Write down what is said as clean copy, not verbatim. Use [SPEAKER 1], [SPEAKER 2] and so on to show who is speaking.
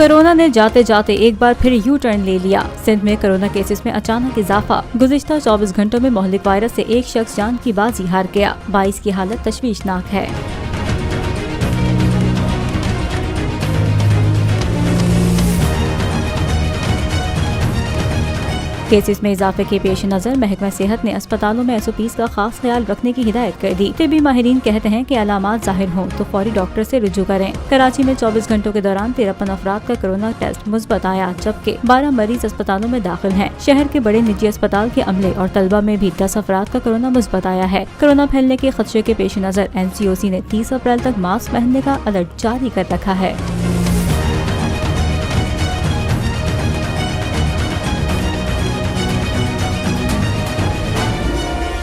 [SPEAKER 1] Corona ने जाते जाते एक बार फिर यू टर्न ले लिया। सिंध में कोरोना केसेस में अचानक इजाफा। गुज़िश्ता 24 घंटों में मोहल्लिक वायरस से एक शख्स जान की बाजी हार गया। 22 की हालत तशवीशनाक है। केसेस में इजाफे के पेश नजर महकमा सेहत ने अस्पतालों में SOPs का खास ख्याल रखने की हिदायत कर दी। तिबी माहिरीन कहते हैं कि अलामात जाहिर हों तो फौरी डॉक्टर से रुजू करें। कराची में 24 घंटों के दौरान 53 अफराद का कोरोना टेस्ट मुस्बत आया, जबकि 12 मरीज अस्पतालों में दाखिल हैं। शहर के बड़े निजी अस्पताल के अमले और तलबा में भी 10 अफराद का कोरोना मुस्बत आया है। कोरोना फैलने के खदशे के पेश नजर NCOC ने 30 अप्रैल तक मास्क पहनने का अलर्ट जारी कर रखा है।